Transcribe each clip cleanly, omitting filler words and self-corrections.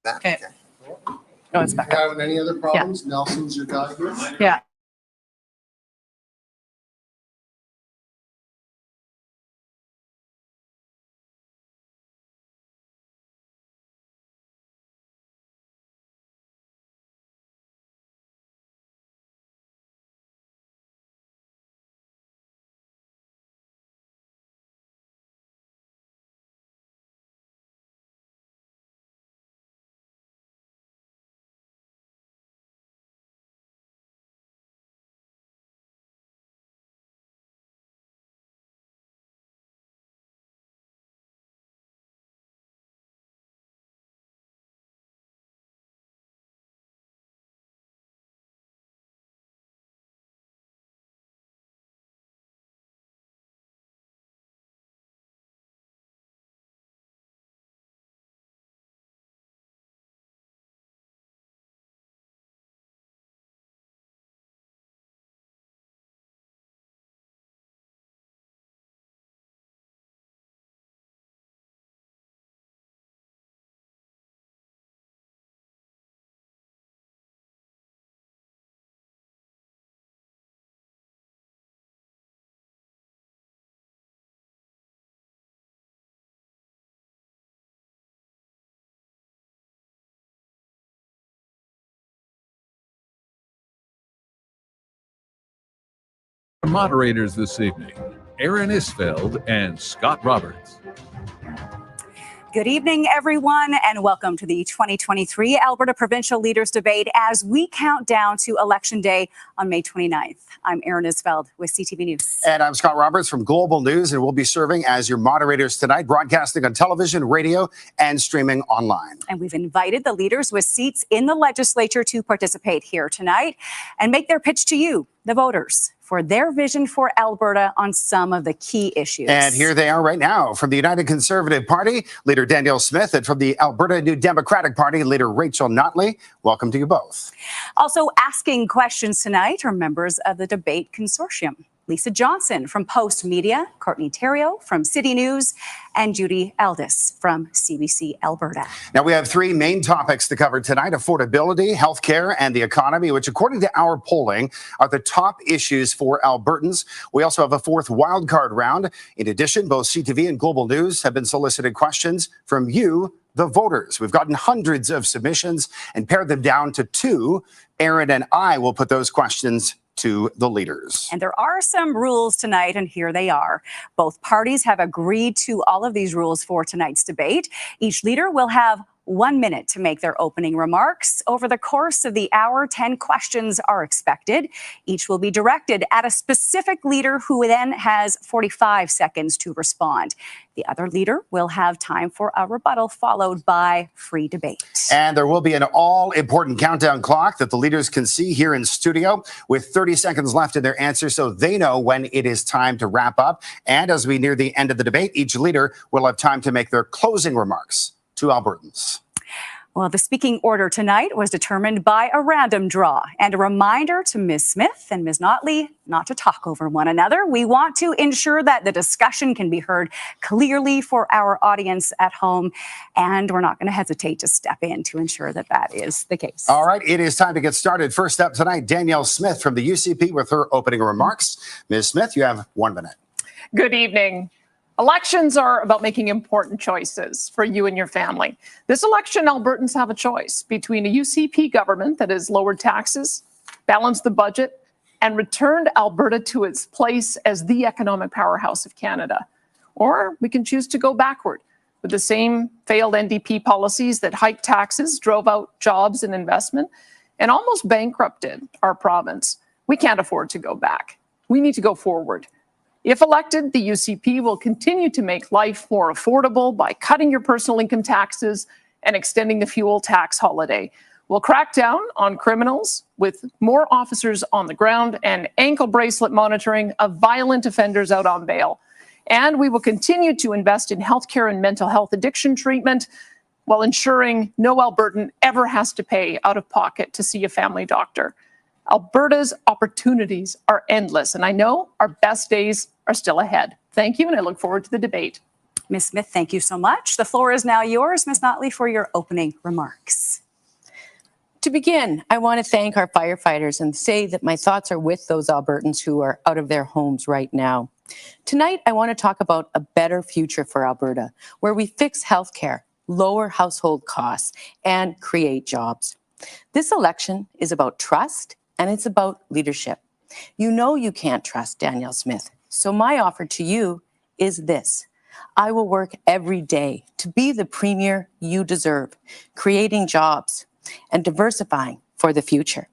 Okay. No, it's back up. Having any other problems? Yeah. Nelson's your guy here? Yeah. Moderators this evening, Aaron Isfeld and Scott Roberts. Good evening, everyone, and welcome to the 2023 Alberta Provincial Leaders Debate as we count down to Election Day on May 29th. I'm Aaron Isfeld with CTV News. And I'm Scott Roberts from Global News, and we'll be serving as your moderators tonight, broadcasting on television, radio, and streaming online. And we've invited the leaders with seats in the legislature to participate here tonight and make their pitch to you, the voters, for their vision for Alberta on some of the key issues. And here they are right now. From the United Conservative Party, Leader Danielle Smith, and from the Alberta New Democratic Party, Leader Rachel Notley. Welcome to you both. Also asking questions tonight are members of the Debate Consortium. Lisa Johnson from Post Media, Courtney Theriault from City News, and Judy Aldis from CBC Alberta. Now, we have three main topics to cover tonight: affordability, healthcare, and the economy, which, according to our polling, are the top issues for Albertans. We also have a fourth wildcard round. In addition, both CTV and Global News have been solicited questions from you, the voters. We've gotten hundreds of submissions and pared them down to two. Aaron and I will put those questions to the leaders. And there are some rules tonight, and here they are. Both parties have agreed to all of these rules for tonight's debate. Each leader will have 1 minute to make their opening remarks. Over the course of the hour, 10 questions are expected. Each will be directed at a specific leader who then has 45 seconds to respond. The other leader will have time for a rebuttal followed by free debate. And there will be an all-important countdown clock that the leaders can see here in studio with 30 seconds left in their answer so they know when it is time to wrap up. And as we near the end of the debate, each leader will have time to make their closing remarks to Albertans. Well, the speaking order tonight was determined by a random draw, and a reminder to Ms. Smith and Ms. Notley not to talk over one another. We want to ensure that the discussion can be heard clearly for our audience at home, and we're not going to hesitate to step in to ensure that that is the case. All right, it is time to get started. First up tonight, Danielle Smith from the UCP with her opening remarks. Ms. Smith, you have 1 minute. Good evening. Elections are about making important choices for you and your family. This election, Albertans have a choice between a UCP government that has lowered taxes, balanced the budget, and returned Alberta to its place as the economic powerhouse of Canada. Or we can choose to go backward with the same failed NDP policies that hiked taxes, drove out jobs and investment, and almost bankrupted our province. We can't afford to go back. We need to go forward. If elected, the UCP will continue to make life more affordable by cutting your personal income taxes and extending the fuel tax holiday. We'll crack down on criminals with more officers on the ground and ankle bracelet monitoring of violent offenders out on bail. And we will continue to invest in healthcare and mental health addiction treatment while ensuring no Albertan ever has to pay out of pocket to see a family doctor. Alberta's opportunities are endless, and I know our best days are still ahead. Thank you, and I look forward to the debate. Ms. Smith, thank you so much. The floor is now yours, Ms. Notley, for your opening remarks. To begin, I want to thank our firefighters and say that my thoughts are with those Albertans who are out of their homes right now. Tonight, I want to talk about a better future for Alberta, where we fix healthcare, lower household costs, and create jobs. This election is about trust, and it's about leadership. You know you can't trust Danielle Smith, so my offer to you is this. I will work every day to be the premier you deserve, creating jobs and diversifying for the future.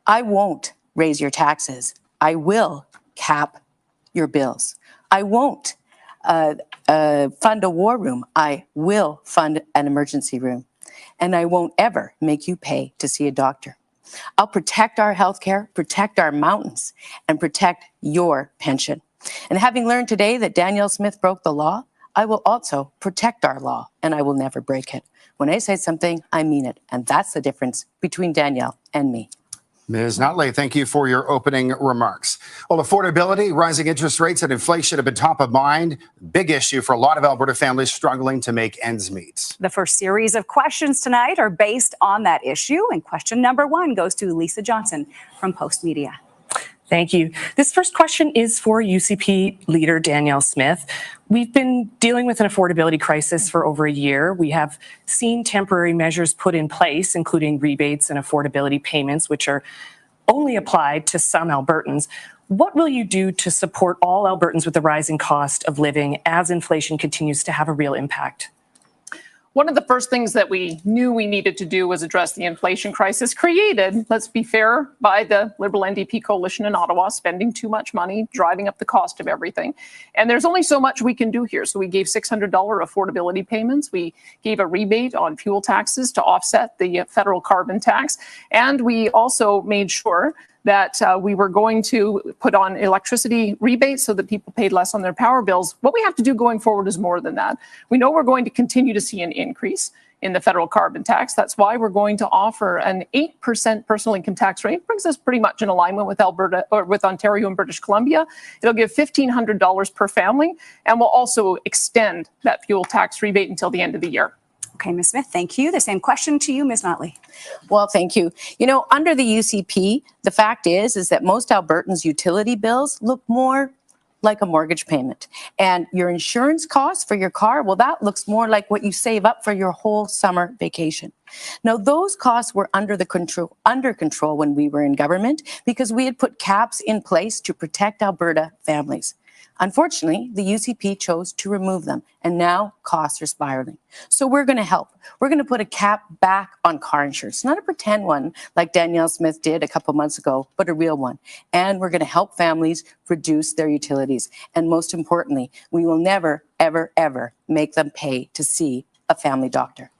I won't raise your taxes. I will cap your bills. I won't fund a war room. I will fund an emergency room. And I won't ever make you pay to see a doctor. I'll protect our healthcare, protect our mountains, and protect your pension. And having learned today that Danielle Smith broke the law, I will also protect our law, and I will never break it. When I say something, I mean it. And that's the difference between Danielle and me. Ms. Notley, thank you for your opening remarks. Well, affordability, rising interest rates, and inflation have been top of mind. Big issue for a lot of Alberta families struggling to make ends meet. The first series of questions tonight are based on that issue. And question number 1 goes to Lisa Johnson from Post Media. Thank you. This first question is for UCP leader Danielle Smith. We've been dealing with an affordability crisis for over a year. We have seen temporary measures put in place, including rebates and affordability payments, which are only applied to some Albertans. What will you do to support all Albertans with the rising cost of living as inflation continues to have a real impact? One of the first things that we knew we needed to do was address the inflation crisis created, let's be fair, by the Liberal NDP coalition in Ottawa, spending too much money, driving up the cost of everything. And there's only so much we can do here. So we gave $600 affordability payments. We gave a rebate on fuel taxes to offset the federal carbon tax. And we also made sure that we were going to put on electricity rebates so that people paid less on their power bills. What we have to do going forward is more than that. We know we're going to continue to see an increase in the federal carbon tax. That's why we're going to offer an 8% personal income tax rate. It brings us pretty much in alignment with Alberta or with Ontario and British Columbia. It'll give $1,500 per family, and we'll also extend that fuel tax rebate until the end of the year. Okay, Ms. Smith, thank you. The same question to you, Ms. Notley. Well, thank you. You know, under the UCP, the fact is that most Albertans' utility bills look more like a mortgage payment. And your insurance costs for your car, well, that looks more like what you save up for your whole summer vacation. Now, those costs were under control when we were in government because we had put caps in place to protect Alberta families. Unfortunately, the UCP chose to remove them, and now costs are spiraling. So we're going to help. We're going to put a cap back on car insurance, not a pretend one like Danielle Smith did a couple months ago, but a real one. And we're going to help families reduce their utilities. And most importantly, we will never, ever, ever make them pay to see a family doctor.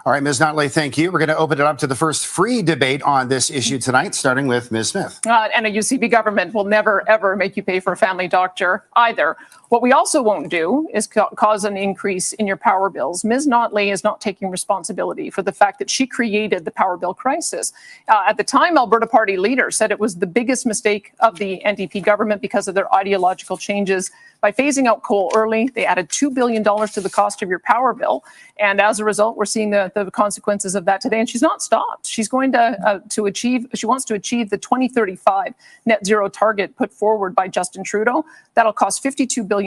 All right, Ms. Notley, thank you. We're going to open it up to the first free debate on this issue tonight, starting with Ms. Smith. And a UCP government will never, ever make you pay for a family doctor either. What we also won't do is cause an increase in your power bills. Ms. Notley is not taking responsibility for the fact that she created the power bill crisis. At the time, Alberta Party leader said it was the biggest mistake of the NDP government because of their ideological changes. By phasing out coal early, they added $2 billion to the cost of your power bill. And as a result, we're seeing the consequences of that today. And she's not stopped. She's going she wants to achieve the 2035 net zero target put forward by Justin Trudeau. That'll cost $52 billion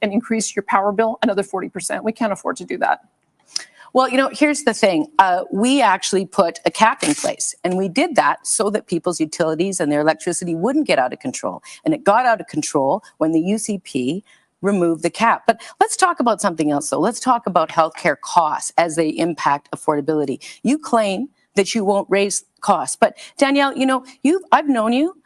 and increase your power bill another 40%. We can't afford to do that. Well, you know, here's the thing. We actually put a cap in place, and we did that so that people's utilities and their electricity wouldn't get out of control. And it got out of control when the UCP removed the cap. But let's talk about something else, though. Let's talk about healthcare costs as they impact affordability. You claim that you won't raise costs. But Danielle, you know, I've known you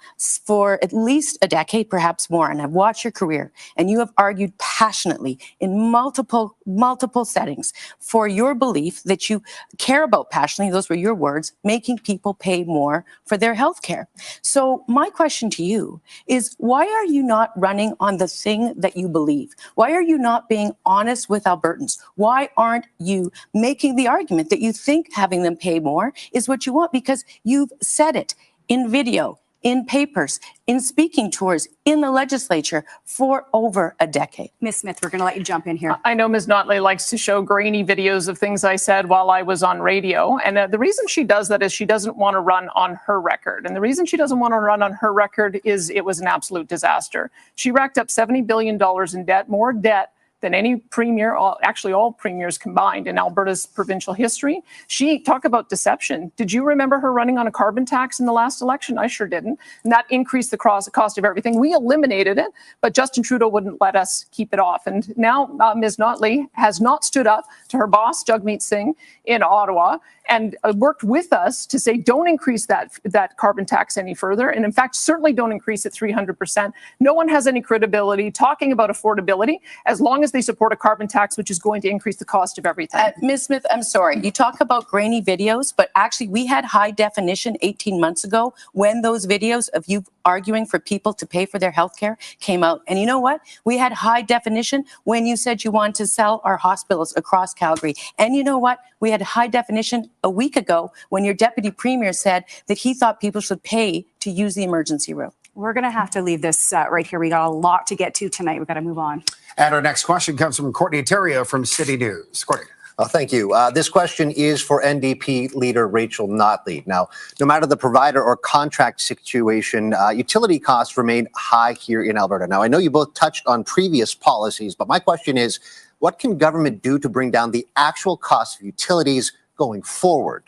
for at least a decade, perhaps more, and I've watched your career, and you have argued passionately in multiple settings for your belief that you care about passionately, those were your words, making people pay more for their health care. So my question to you is, why are you not running on the thing that you believe? Why are you not being honest with Albertans? Why aren't you making the argument that you think having them pay more is what you want? Because you've said it in video, in papers, in speaking tours, in the legislature for over a decade. Ms. Smith, we're going to let you jump in here. I know Ms. Notley likes to show grainy videos of things I said while I was on radio. And the reason she does that is she doesn't want to run on her record. And the reason she doesn't want to run on her record is it was an absolute disaster. She racked up $70 billion in debt, more debt than any premier, actually all premiers combined in Alberta's provincial history. She talked about deception. Did you remember her running on a carbon tax in the last election? I sure didn't. And that increased the cost of everything. We eliminated it, but Justin Trudeau wouldn't let us keep it off. And now Ms. Notley has not stood up to her boss, Jagmeet Singh, in Ottawa, and worked with us to say, don't increase that carbon tax any further. And in fact, certainly don't increase it 300%. No one has any credibility talking about affordability as long as they support a carbon tax, which is going to increase the cost of everything. Ms. Smith, I'm sorry. You talk about grainy videos, but actually we had high definition 18 months ago when those videos of you arguing for people to pay for their health care came out. And you know what? We had high definition when you said you wanted to sell our hospitals across Calgary. And you know what? We had high definition a week ago when your deputy premier said that he thought people should pay to use the emergency room. We're going to have to leave this right here. We got a lot to get to tonight. We've got to move on. And our next question comes from Courtney Terrio from City News. Courtney. Thank you. This question is for NDP leader Rachel Notley. Now, no matter the provider or contract situation, utility costs remain high here in Alberta. Now, I know you both touched on previous policies, but my question is, what can government do to bring down the actual cost of utilities going forward?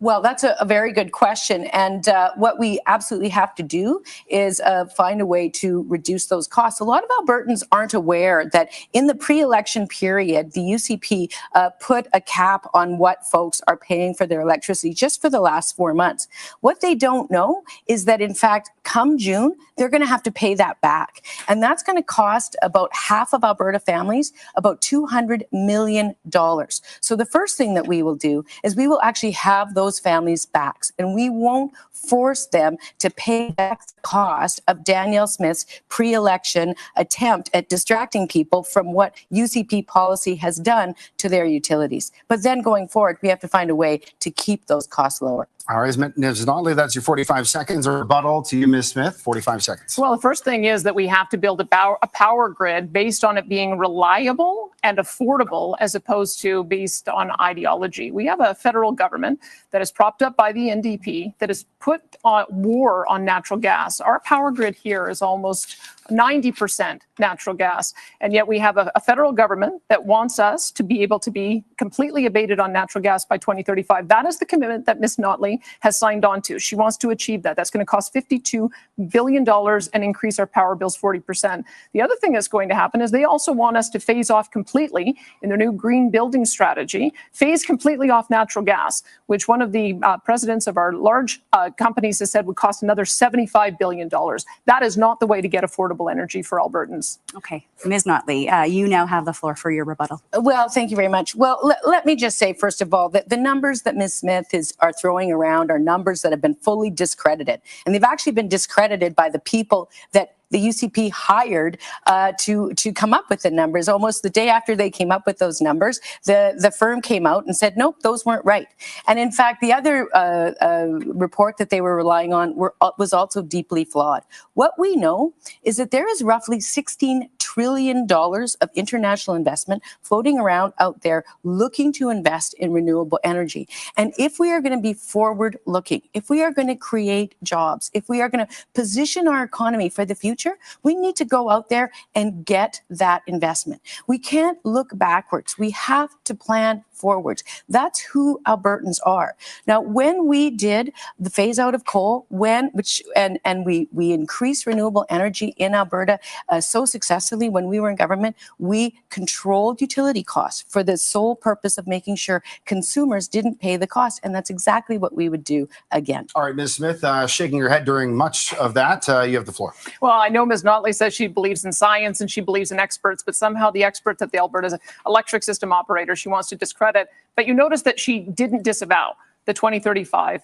Well, that's a very good question. And what we absolutely have to do is find a way to reduce those costs. A lot of Albertans aren't aware that in the pre-election period, the UCP put a cap on what folks are paying for their electricity just for the last 4 months. What they don't know is that, in fact, come June, they're going to have to pay that back. And that's going to cost about half of Alberta families about $200 million. So the first thing that we will do is we will actually have those families' backs, and we won't force them to pay back the cost of Danielle Smith's pre-election attempt at distracting people from what UCP policy has done to their utilities. But then going forward, we have to find a way to keep those costs lower. All right, Ms. Notley, that's your 45 seconds. A rebuttal to you, Ms. Smith, 45 seconds. Well, the first thing is that we have to build a power grid based on it being reliable and affordable as opposed to based on ideology. We have a federal government that is propped up by the NDP that has put war on natural gas. Our power grid here is almost 90% natural gas. And yet we have a federal government that wants us to be able to be completely abated on natural gas by 2035. That is the commitment that Ms. Notley has signed on to. She wants to achieve that. That's going to cost $52 billion and increase our power bills 40%. The other thing that's going to happen is they also want us to phase off completely in their new green building strategy, phase completely off natural gas, which one of the presidents of our large companies has said would cost another $75 billion. That is not the way to get affordable energy for Albertans. Okay. Ms. Notley, you now have the floor for your rebuttal. Well, thank you very much. Well, let me just say, first of all, that the numbers that Ms. Smith are throwing around are numbers that have been fully discredited. And they've actually been discredited by the people that the UCP hired to come up with the numbers. Almost the day after they came up with those numbers, the firm came out and said, nope, those weren't right. And in fact, the other report that they were relying on was also deeply flawed. What we know is that there is roughly $16 trillion of international investment floating around out there looking to invest in renewable energy. And if we are going to be forward looking, if we are going to create jobs, if we are going to position our economy for the future, we need to go out there and get that investment. We can't look backwards. We have to plan forwards. That's who Albertans are. Now, when we did the phase out of coal, and we increased renewable energy in Alberta so successfully, personally, when we were in government, we controlled utility costs for the sole purpose of making sure consumers didn't pay the cost. And that's exactly what we would do again. All right, Ms. Smith, shaking your head during much of that. You have the floor. Well, I know Ms. Notley says she believes in science and she believes in experts, but somehow the experts at the Alberta electric system operator she wants to discredit. But you notice that she didn't disavow the 2035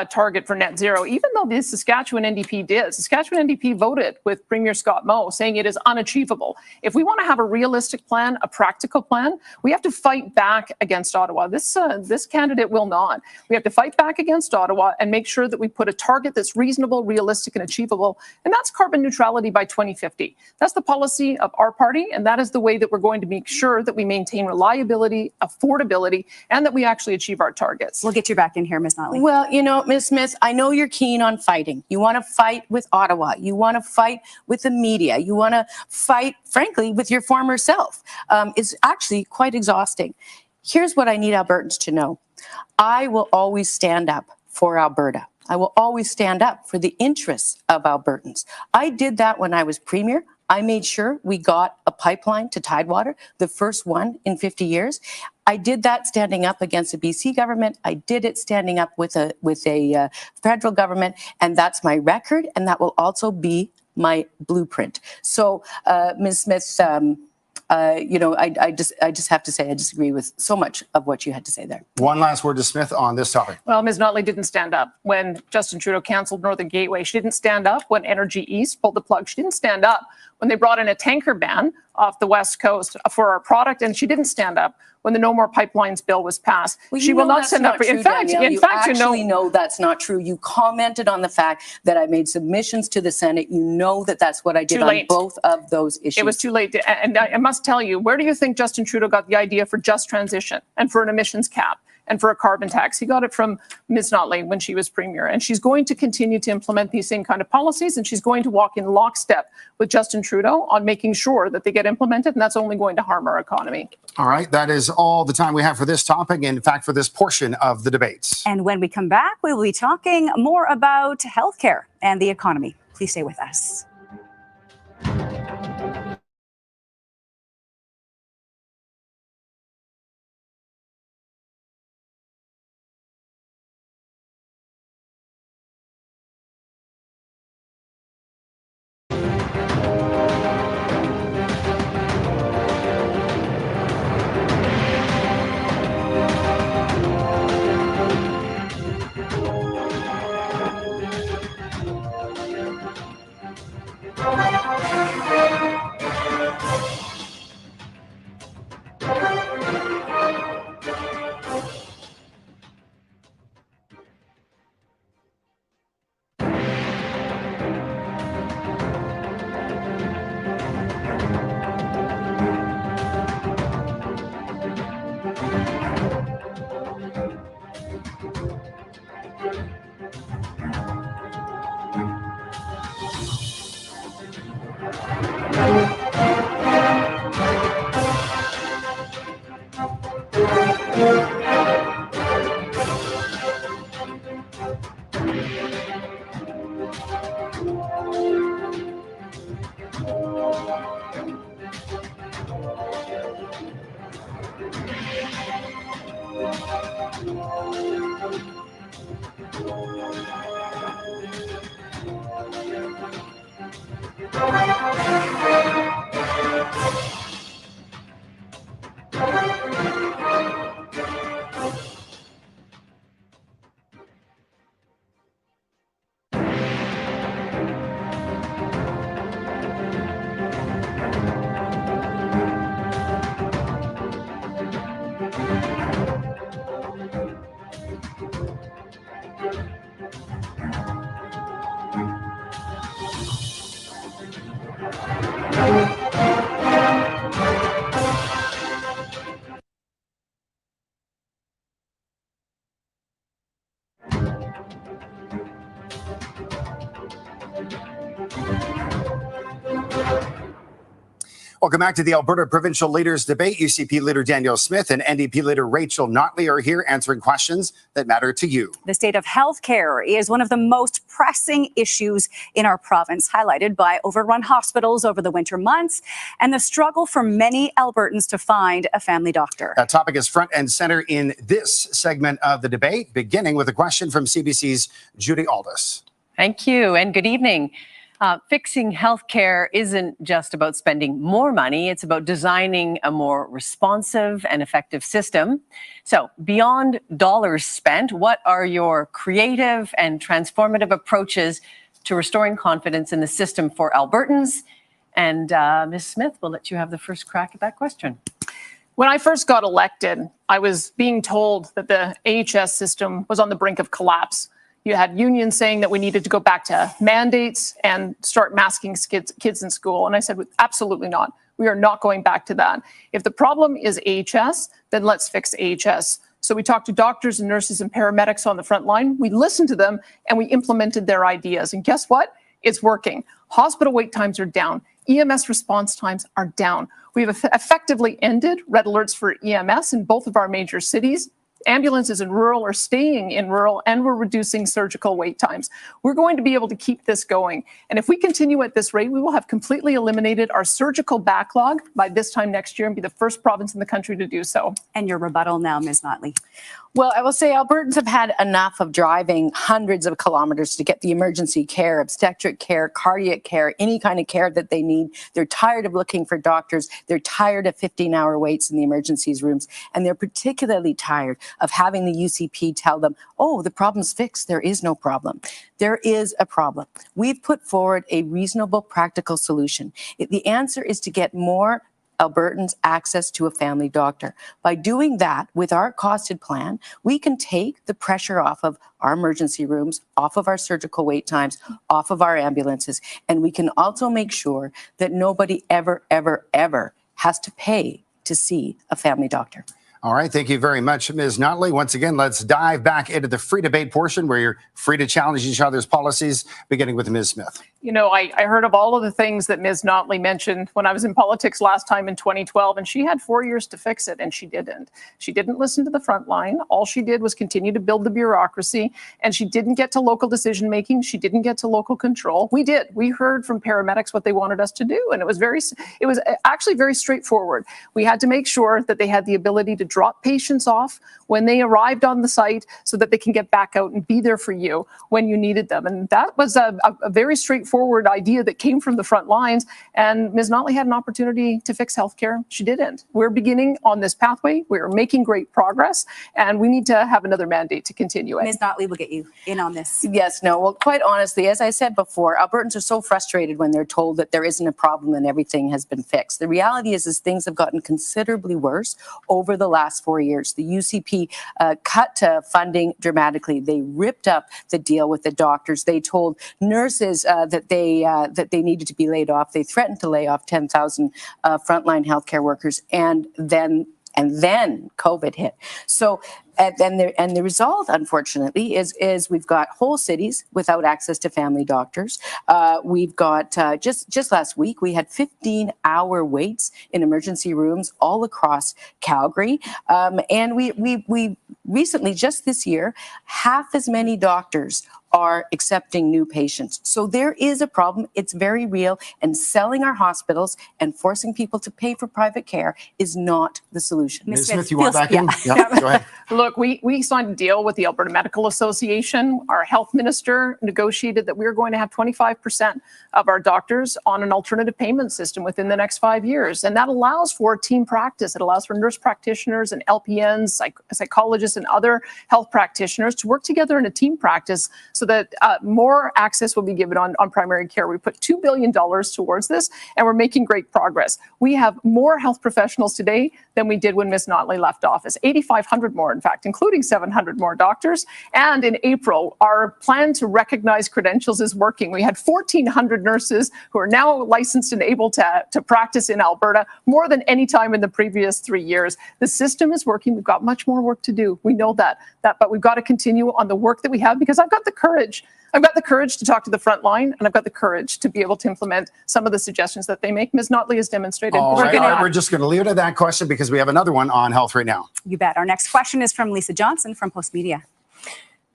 target for net zero, even though the Saskatchewan NDP did. Saskatchewan NDP voted with Premier Scott Moe saying it is unachievable. If we want to have a realistic plan, a practical plan, we have to fight back against Ottawa. This candidate will not. We have to fight back against Ottawa and make sure that we put a target that's reasonable, realistic, and achievable, and that's carbon neutrality by 2050. That's the policy of our party, and that is the way that we're going to make sure that we maintain reliability, affordability, and that we actually achieve our targets. We'll get you back in here, Ms. Notley. Well, you know, Ms. Smith, I know you're keen on fighting. You want to fight with Ottawa. You want to fight with the media. You want to fight, frankly, with your former self. It's actually quite exhausting. Here's what I need Albertans to know. I will always stand up for Alberta. I will always stand up for the interests of Albertans. I did that when I was Premier. I made sure we got a pipeline to Tidewater, the first one in 50 years. I did that standing up against the BC government. I did it standing up with a federal government, and that's my record, and that will also be my blueprint. So, Ms. Smith, you know, I just have to say I disagree with so much of what you had to say there. One last word to Smith on this topic. Well, Ms. Notley didn't stand up when Justin Trudeau cancelled Northern Gateway. She didn't stand up when Energy East pulled the plug. She didn't stand up when they brought in a tanker ban off the West Coast for our product, and she didn't stand up when the No More Pipelines bill was passed. Well, she will not stand up. In fact, you know that's not true. You commented on the fact that I made submissions to the Senate. You know that that's what I did on both of those issues. It was too late. And I must tell you, where do you think Justin Trudeau got the idea for just transition and for an emissions cap and for a carbon tax? He got it from Ms. Notley when she was Premier. And she's going to continue to implement these same kind of policies, and she's going to walk in lockstep with Justin Trudeau on making sure that they get implemented, and that's only going to harm our economy. All right, that is all the time we have for this topic, in fact, for this portion of the debates. And when we come back, we will be talking more about healthcare and the economy. Please stay with us. Welcome back to the Alberta Provincial Leaders Debate. UCP Leader Danielle Smith and NDP Leader Rachel Notley are here answering questions that matter to you. The state of healthcare is one of the most pressing issues in our province, highlighted by overrun hospitals over the winter months and the struggle for many Albertans to find a family doctor. That topic is front and center in this segment of the debate, beginning with a question from CBC's Judy Aldous. Thank you and good evening. Fixing healthcare isn't just about spending more money, it's about designing a more responsive and effective system. So beyond dollars spent, what are your creative and transformative approaches to restoring confidence in the system for Albertans? And Ms. Smith, we'll let you have the first crack at that question. When I first got elected, I was being told that the AHS system was on the brink of collapse. You had unions saying that we needed to go back to mandates and start masking kids in school. And I said, absolutely not. We are not going back to that. If the problem is AHS, then let's fix AHS. So we talked to doctors and nurses and paramedics on the front line. We listened to them and we implemented their ideas. And guess what? It's working. Hospital wait times are down. EMS response times are down. We've effectively ended red alerts for EMS in both of our major cities. Ambulances in rural are staying in rural, and we're reducing surgical wait times. We're going to be able to keep this going. And if we continue at this rate, we will have completely eliminated our surgical backlog by this time next year and be the first province in the country to do so. And your rebuttal now, Ms. Notley. Well, I will say Albertans have had enough of driving hundreds of kilometers to get the emergency care, obstetric care, cardiac care, any kind of care that they need. They're tired of looking for doctors. They're tired of 15-hour waits in the emergencies rooms. And they're particularly tired of having the UCP tell them, oh, the problem's fixed. There is no problem. There is a problem. We've put forward a reasonable, practical solution. The answer is to get more Albertans access to a family doctor. By doing that, with our costed plan, we can take the pressure off of our emergency rooms, off of our surgical wait times, off of our ambulances, and we can also make sure that nobody ever, ever, ever has to pay to see a family doctor. All right, thank you very much, Ms. Notley. Once again, let's dive back into the free debate portion where you're free to challenge each other's policies, beginning with Ms. Smith. You know, I heard of all of the things that Ms. Notley mentioned when I was in politics last time in 2012, and she had 4 years to fix it, and she didn't. She didn't listen to the front line. All she did was continue to build the bureaucracy, and she didn't get to local decision making. She didn't get to local control. We did. We heard from paramedics what they wanted us to do, and it was actually very straightforward. We had to make sure that they had the ability to drop patients off when they arrived on the site so that they can get back out and be there for you when you needed them. And that was a very straightforward idea that came from the front lines. And Ms. Notley had an opportunity to fix healthcare. She didn't. We're beginning on this pathway. We're making great progress, and we need to have another mandate to continue it. Ms. Notley will get you in on this. Yes, no. Well, quite honestly, as I said before, Albertans are so frustrated when they're told that there isn't a problem and everything has been fixed. The reality is things have gotten considerably worse over the last 4 years. The UCP cut funding dramatically. They ripped up the deal with the doctors. They told nurses that they needed to be laid off. They threatened to lay off 10,000 frontline healthcare workers, and then COVID hit. So, and the result, unfortunately, is we've got whole cities without access to family doctors. We've got just last week we had 15-hour waits in emergency rooms all across Calgary, and we recently, just this year, half as many doctors are accepting new patients. So there is a problem. It's very real. And selling our hospitals and forcing people to pay for private care is not the solution. Ms. Smith, you want back in? Yeah, go ahead. Look, we signed a deal with the Alberta Medical Association. Our health minister negotiated that we were going to have 25% of our doctors on an alternative payment system within the next 5 years. And that allows for team practice. It allows for nurse practitioners and LPNs, psychologists and other health practitioners to work together in a team practice so that more access will be given on primary care. We put $2 billion towards this, and we're making great progress. We have more health professionals today than we did when Ms. Notley left office, 8,500 more, in fact, including 700 more doctors. And in April, our plan to recognize credentials is working. We had 1,400 nurses who are now licensed and able to practice in Alberta, more than any time in the previous 3 years. The system is working. We've got much more work to do. We know that, but we've got to continue on the work that we have, because I've got the courage I've got the courage to talk to the front line, and I've got the courage to be able to implement some of the suggestions that they make. Ms. Notley has demonstrated. All right, we're just going to leave it at that question because we have another one on health right now. You bet. Our next question is from Lisa Johnson from Post Media.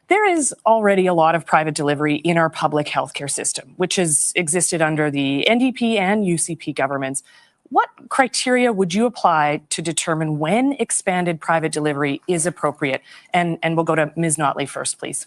There is already a lot of private delivery in our public healthcare system, which has existed under the NDP and UCP governments. What criteria would you apply to determine when expanded private delivery is appropriate? And we'll go to Ms. Notley first, please.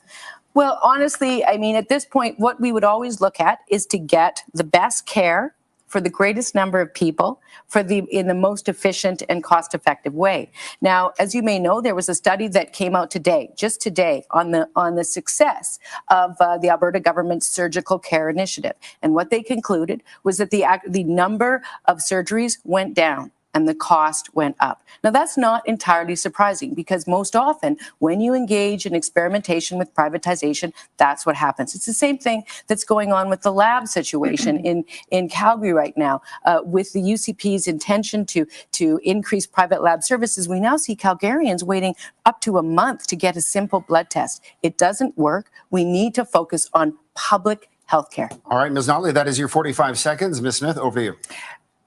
Well, honestly, I mean, at this point, what we would always look at is to get the best care for the greatest number of people in the most efficient and cost-effective way. Now, as you may know, there was a study that came out just today, on the success of the Alberta government's surgical care initiative. And what they concluded was that the number of surgeries went down and the cost went up. Now, that's not entirely surprising because most often when you engage in experimentation with privatization, that's what happens. It's the same thing that's going on with the lab situation in Calgary right now. With the UCP's intention to increase private lab services, we now see Calgarians waiting up to a month to get a simple blood test. It doesn't work. We need to focus on public healthcare. All right, Ms. Notley, that is your 45 seconds. Ms. Smith, over to you.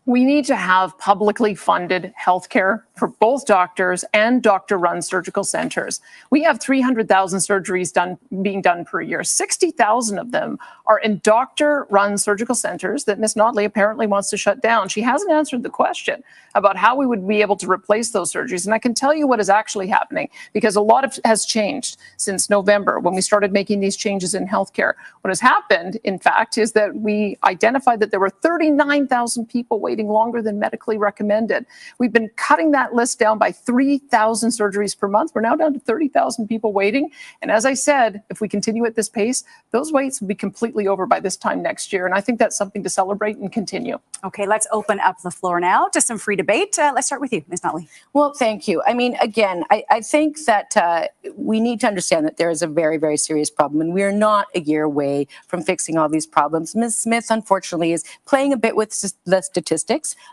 We need to have publicly funded healthcare for both doctors and doctor-run surgical centers. We have 300,000 surgeries being done per year. 60,000 of them are in doctor-run surgical centers that Ms. Notley apparently wants to shut down. She hasn't answered the question about how we would be able to replace those surgeries. And I can tell you what is actually happening because a lot has changed since November when we started making these changes in healthcare. What has happened, in fact, is that we identified that there were 39,000 people waiting longer than medically recommended. We've been cutting that list down by 3,000 surgeries per month. We're now down to 30,000 people waiting. And as I said, if we continue at this pace, those waits will be completely over by this time next year. And I think that's something to celebrate and continue. Okay, let's open up the floor now to some free debate. Let's start with you, Ms. Notley. Well, thank you. I mean, again, I think that we need to understand that there is a very, very serious problem, and we are not a year away from fixing all these problems. Ms. Smith, unfortunately, is playing a bit with the statistics.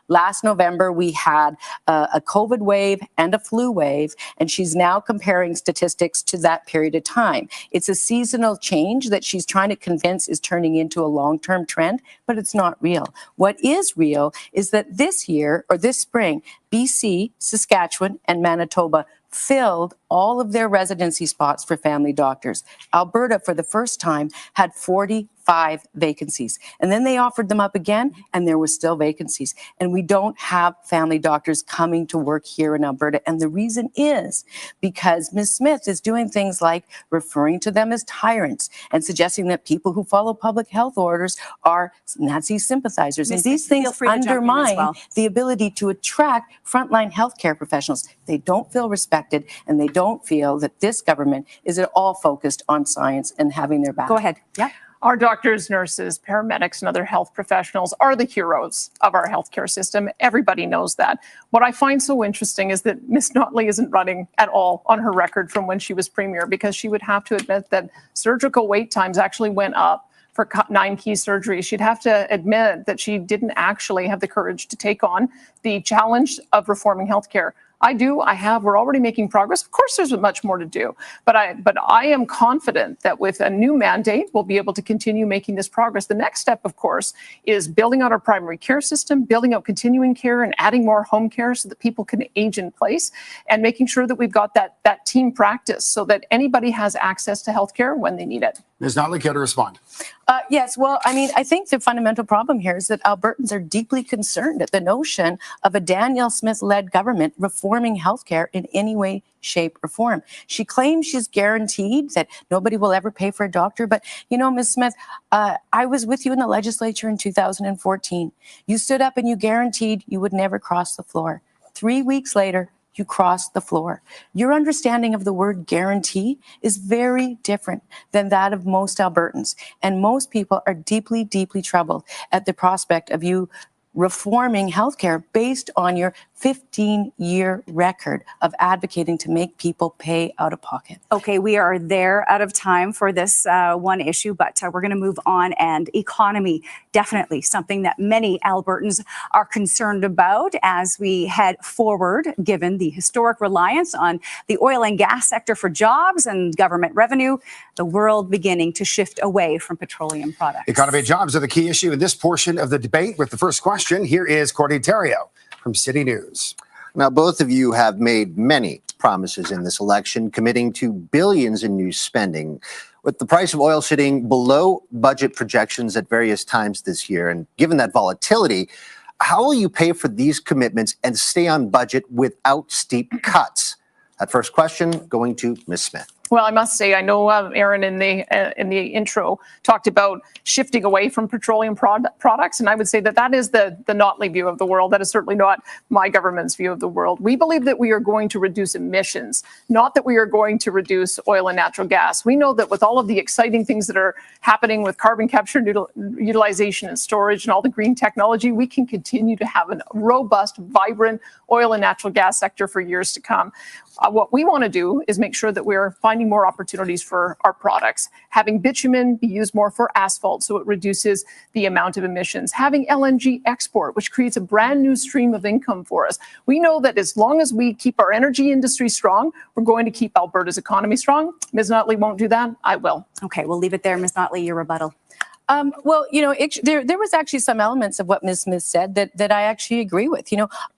Last November, we had a COVID wave and a flu wave, and she's now comparing statistics to that period of time. It's a seasonal change that she's trying to convince is turning into a long-term trend, but it's not real. What is real is that this year, or this spring, BC, Saskatchewan, and Manitoba filled all of their residency spots for family doctors. Alberta, for the first time, had 45 vacancies. And then they offered them up again, and there were still vacancies. And we don't have family doctors coming to work here in Alberta. And the reason is because Ms. Smith is doing things like referring to them as tyrants and suggesting that people who follow public health orders are Nazi sympathizers. Ms. And these Smith, things feel free to jump in as undermine well. the ability to attract frontline healthcare professionals. They don't feel respected, and they don't feel that this government is at all focused on science and having their back. Go ahead. Yeah. Our doctors, nurses, paramedics, and other health professionals are the heroes of our healthcare system. Everybody knows that. What I find so interesting is that Ms. Notley isn't running at all on her record from when she was premier, because she would have to admit that surgical wait times actually went up for 9 key surgeries. She'd have to admit that she didn't actually have the courage to take on the challenge of reforming healthcare. We're already making progress. Of course, there's much more to do, but I am confident that with a new mandate, we'll be able to continue making this progress. The next step, of course, is building out our primary care system, building out continuing care, and adding more home care so that people can age in place, and making sure that we've got that team practice so that anybody has access to healthcare when they need it. Ms. Notley, care to respond? Yes, well, I mean, I think the fundamental problem here is that Albertans are deeply concerned at the notion of a Danielle Smith-led government reforming healthcare in any way, shape, or form. She claims she's guaranteed that nobody will ever pay for a doctor. But, you know, Ms. Smith, I was with you in the legislature in 2014. You stood up and you guaranteed you would never cross the floor. 3 weeks later, you crossed the floor. Your understanding of the word guarantee is very different than that of most Albertans. And most people are deeply, deeply troubled at the prospect of you reforming healthcare based on your 15-year record of advocating to make people pay out of pocket. Okay, we are there out of time for this one issue, but we're going to move on. And economy, definitely something that many Albertans are concerned about as we head forward, given the historic reliance on the oil and gas sector for jobs and government revenue, the world beginning to shift away from petroleum products. Economy and jobs are the key issue in this portion of the debate. With the first question, here is Courtney Terrio from City News. Now, both of you have made many promises in this election, committing to billions in new spending. With the price of oil sitting below budget projections at various times this year, and given that volatility, how will you pay for these commitments and stay on budget without steep cuts? That first question going to Ms. Smith. Well, I must say, I know Aaron in the intro talked about shifting away from petroleum products, and I would say that that is the Notley view of the world. That is certainly not my government's view of the world. We believe that we are going to reduce emissions, not that we are going to reduce oil and natural gas. We know that with all of the exciting things that are happening with carbon capture, utilization and storage and all the green technology, we can continue to have a robust, vibrant oil and natural gas sector for years to come. What we want to do is make sure that we're finding more opportunities for our products, having bitumen be used more for asphalt so it reduces the amount of emissions, having LNG export, which creates a brand new stream of income for us. We know that as long as we keep our energy industry strong, we're going to keep Alberta's economy strong. Ms. Notley won't do that. I will. Okay, we'll leave it there. Ms. Notley, your rebuttal. Well, there was actually some elements of what Ms. Smith said that I actually agree with.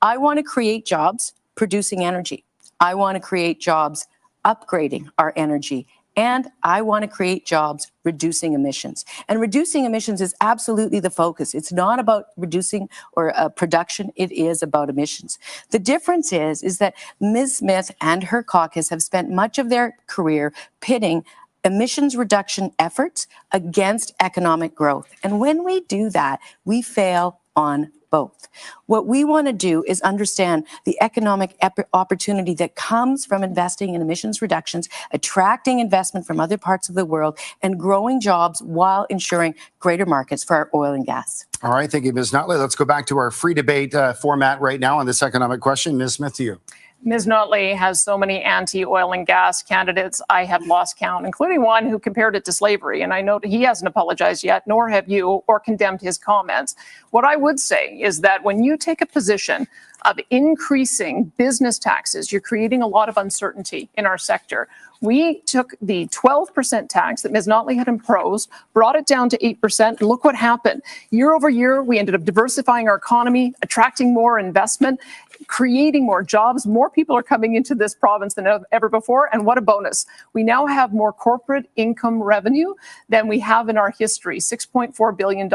I want to create jobs producing energy. I want to create jobs upgrading our energy. And I want to create jobs reducing emissions. And reducing emissions is absolutely the focus. It's not about reducing or production. It is about emissions. The difference is that Ms. Smith and her caucus have spent much of their career pitting emissions reduction efforts against economic growth. And when we do that, we fail on both. What we want to do is understand the economic opportunity that comes from investing in emissions reductions, attracting investment from other parts of the world, and growing jobs while ensuring greater markets for our oil and gas. All right, thank you, Ms. Notley. Let's go back to our free debate format right now on this economic question. Ms. Smith, to you. Ms. Notley has so many anti-oil and gas candidates, I have lost count, including one who compared it to slavery. And I know he hasn't apologized yet, nor have you, or condemned his comments. What I would say is that when you take a position of increasing business taxes, you're creating a lot of uncertainty in our sector. We took the 12% tax that Ms. Notley had imposed, brought it down to 8%, and look what happened. Year over year, we ended up diversifying our economy, attracting more investment, creating more jobs. More people are coming into this province than ever before. And what a bonus. We now have more corporate income revenue than we have in our history, $6.4 billion.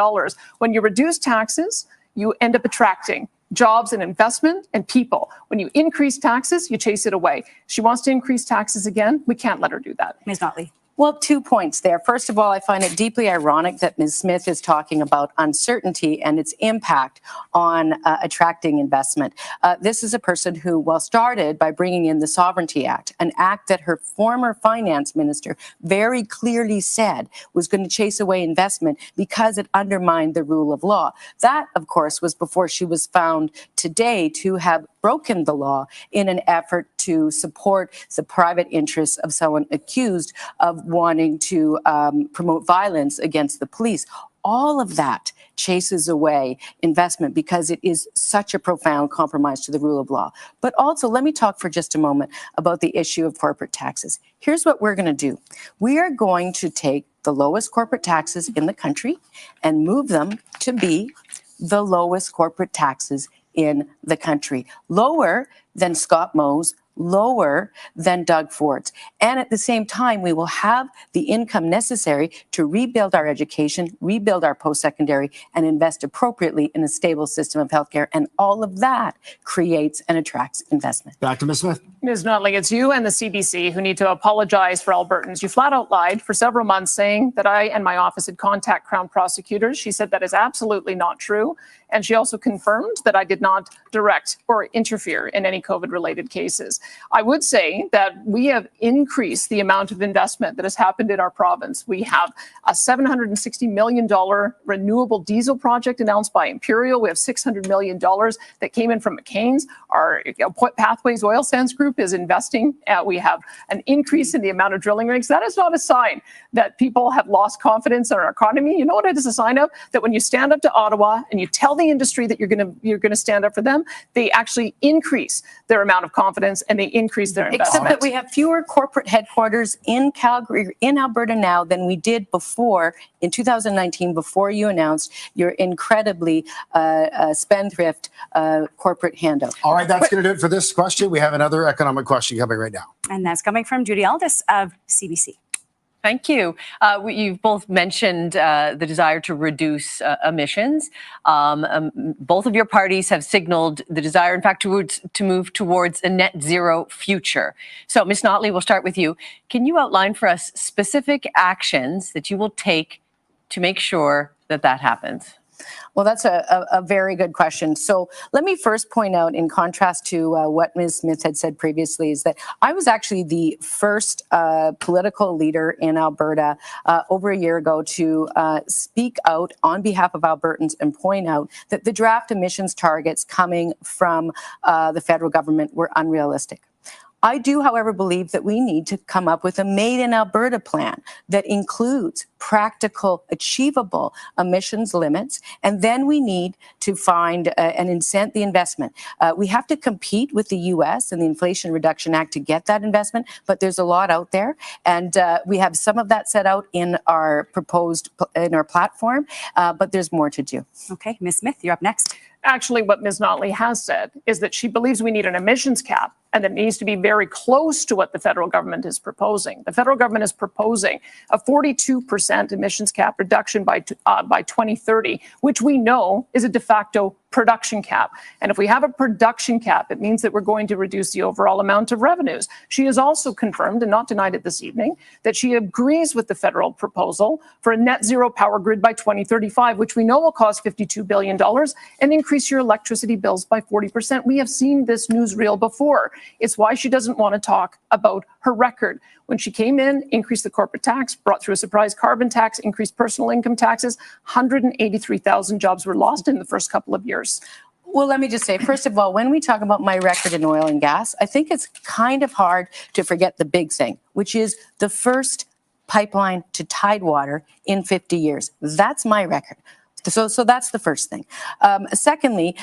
When you reduce taxes, you end up attracting jobs and investment and people. When you increase taxes, you chase it away. She wants to increase taxes again. We can't let her do that. Ms. Notley. Well, 2 points there. First of all, I find it deeply ironic that Ms. Smith is talking about uncertainty and its impact on attracting investment. This is a person who, well, started by bringing in the Sovereignty Act, an act that her former finance minister very clearly said was going to chase away investment because it undermined the rule of law. That, of course, was before she was found today to have broken the law in an effort to support the private interests of someone accused of wanting to promote violence against the police. All of that chases away investment because it is such a profound compromise to the rule of law. But also, let me talk for just a moment about the issue of corporate taxes. Here's what we're going to do. We are going to take the lowest corporate taxes in the country and move them to be the lowest corporate taxes in the country, lower than Scott Moe's, lower than Doug Ford's. And at the same time, we will have the income necessary to rebuild our education, rebuild our post-secondary, and invest appropriately in a stable system of healthcare. And all of that creates and attracts investment. Back to Ms. Smith. Ms. Notley, it's you and the CBC who need to apologize for Albertans. You flat out lied for several months saying that I and my office had contact Crown prosecutors. She said that is absolutely not true. And she also confirmed that I did not direct or interfere in any COVID-related cases. I would say that we have increased the amount of investment that has happened in our province. We have a $760 million renewable diesel project announced by Imperial. We have $600 million that came in from McCain's. Our Pathways Oil Sands Group is investing. We have an increase in the amount of drilling rigs. That is not a sign that people have lost confidence in our economy. You know what it is a sign of? That when you stand up to Ottawa and you tell the industry that you're going to stand up for them, they actually increase their amount of confidence and they increase their investment. Except that we have fewer corporate headquarters in Calgary, in Alberta now than we did before in 2019, before you announced your incredibly spendthrift corporate handout. All right, that's going to do it for this question. We have another economic question coming right now. And that's coming from Judy Aldis of CBC. Thank you. You've both mentioned the desire to reduce emissions. Both of your parties have signaled the desire, in fact, to move towards a net zero future. So, Ms. Notley, we'll start with you. Can you outline for us specific actions that you will take to make sure that that happens? Well, that's a very good question. So let me first point out, in contrast to what Ms. Smith had said previously, is that I was actually the first political leader in Alberta over a year ago to speak out on behalf of Albertans and point out that the draft emissions targets coming from the federal government were unrealistic. I do, however, believe that we need to come up with a Made in Alberta plan that includes practical, achievable emissions limits, and then we need to find and incent the investment. We have to compete with the U.S. and the Inflation Reduction Act to get that investment, but there's a lot out there, and we have some of that set out in our platform, but there's more to do. Okay, Ms. Smith, you're up next. Actually, what Ms. Notley has said is that she believes we need an emissions cap and that needs to be very close to what the federal government is proposing. The federal government is proposing a 42% emissions cap reduction by 2030, which we know is a de facto production cap. And if we have a production cap, it means that we're going to reduce the overall amount of revenues. She has also confirmed, and not denied it this evening, that she agrees with the federal proposal for a net zero power grid by 2035, which we know will cost $52 billion and increase your electricity bills by 40%. We have seen this newsreel before. It's why she doesn't want to talk about her record. When she came in, increased the corporate tax, brought through a surprise carbon tax, increased personal income taxes, 183,000 jobs were lost in the first couple of years. Well, let me just say, first of all, when we talk about my record in oil and gas, I think it's kind of hard to forget the big thing, which is the first pipeline to Tidewater in 50 years. That's my record. So that's the first thing. Secondly,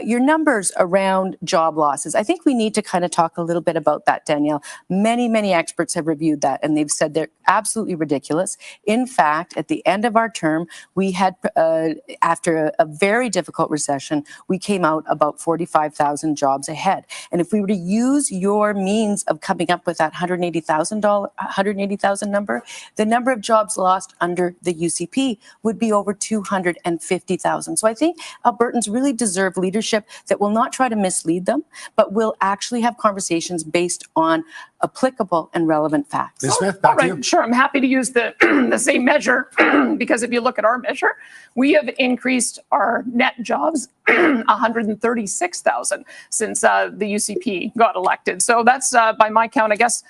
your numbers around job losses. I think we need to kind of talk a little bit about that, Danielle. Many experts have reviewed that, and they've said they're absolutely ridiculous. In fact, at the end of our term, we had, after a very difficult recession, we came out about 45,000 jobs ahead. And if we were to use your means of coming up with that 180,000 number, the number of jobs lost under the UCP would be over 250,000. So I think Albertans really deserve leadership that will not try to mislead them, but will actually have conversations based on applicable and relevant facts. Ms. Smith, back to you. Sure, I'm happy to use the same measure because if you look at our measure, we have increased our net jobs 136,000 since the UCP got elected. So that's, by my count, I guess,